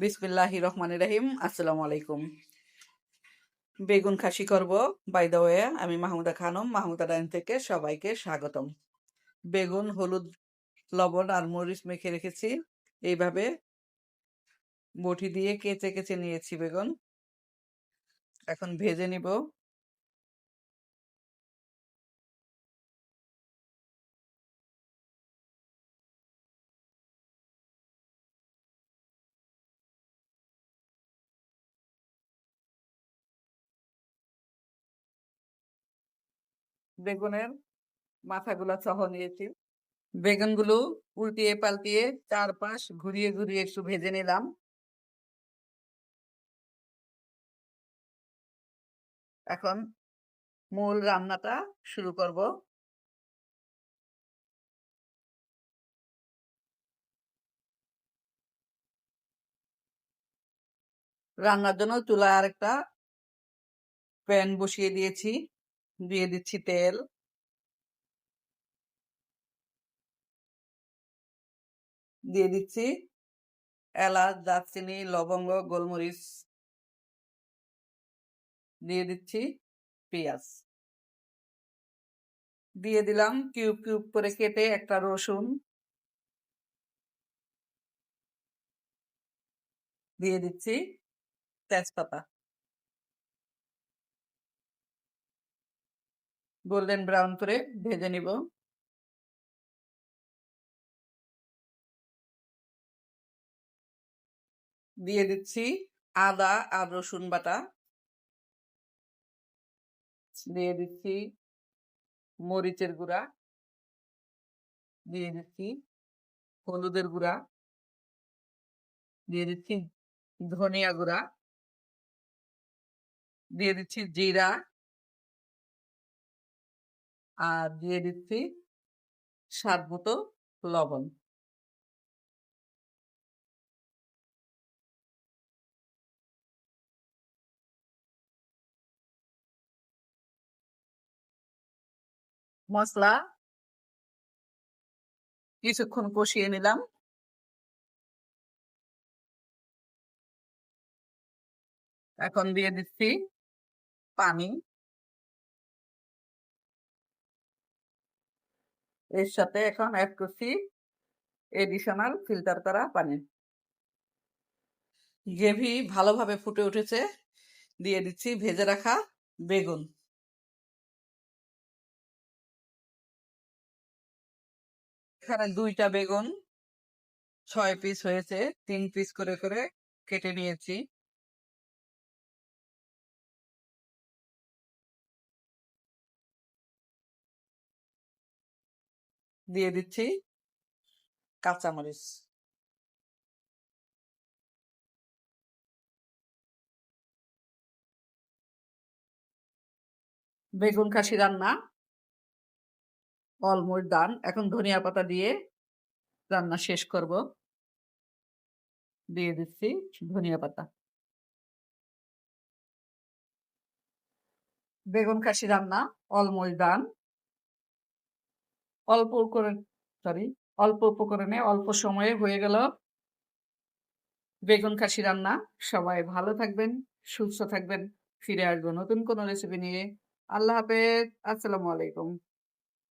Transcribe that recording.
বিসমিল্লাহির রহমানির রহিম। আসসালামু আলাইকুম। বেগুন খাসি করব। বাই দ্য ওয়ে, আমি মাহমুদা খানম, মাহমুদা ডাইন থেকে সবাইকে স্বাগতম। বেগুন, হলুদ, লবণ আর মরিচ মেখে রেখেছি। এইভাবে বটি দিয়ে কেচে কেচে নিয়েছি বেগুন। এখন ভেজে নিব। বেগুনের মাথাগুলা সহ নিয়েছি। বেগুনগুলো উল্টিয়ে পাল্টিয়ে চারপাশ ঘুরিয়ে ঘুরিয়ে একটু ভেজে নিলাম। এখন মূল রান্নাটা শুরু করব। রান্নার জন্য চুলায় আরেকটা প্যান বসিয়ে দিয়েছি। দিয়ে দিচ্ছি তেল। দিয়ে দিচ্ছি এলাচ, দারচিনি, লবঙ্গ, গোলমরিচ। দিয়ে দিচ্ছি পেঁয়াজ। দিয়ে দিলাম কিউব কিউব করে কেটে একটা রসুন। দিয়ে দিচ্ছি তেজপাতা। গোল্ডেন ব্রাউন করে ভেজে নিব। দিয়ে দিচ্ছি আদা আর রসুন বাটা। দিয়ে দিচ্ছি মরিচের গুঁড়া। দিয়ে দিচ্ছি হলুদের গুঁড়া। দিয়ে দিচ্ছি ধনিয়া গুঁড়া। দিয়ে দিচ্ছি জিরা। আর দিয়ে দিচ্ছি স্বাদ মতো লবণ। মশলা কিছুক্ষণ কষিয়ে নিলাম। এখন দিয়ে দিচ্ছি পানি। এর সাথে এখন অ্যাড করছি এডিশনাল ফিল্টার করা পানি। গ্রেভি ভালোভাবে ফুটে উঠেছে। দিয়ে দিচ্ছি ভেজে রাখা বেগুন। এখানে 2টা বেগুন 6 পিস হয়েছে। 3 পিস করে করে কেটে নিয়েছি। দিয়ে দিচ্ছি কাঁচামরিচ। বেগুন খাসি রান্না অলমোস্ট ডান। এখন ধনিয়া পাতা দিয়ে রান্না শেষ করব। দিয়ে দিচ্ছি ধনিয়া পাতা। বেগুন খাসি রান্না অলমোস্ট ডান। অল্প করে সরি অল্প উপকরণে অল্প সময়ে হয়ে গেল বেগুন খাসি রান্না। সবাই ভালো থাকবেন, সুস্থ থাকবেন। ফিরে আসবো নতুন কোনো রেসিপি নিয়ে। আল্লাহ হাফেজ। আসসালামু আলাইকুম।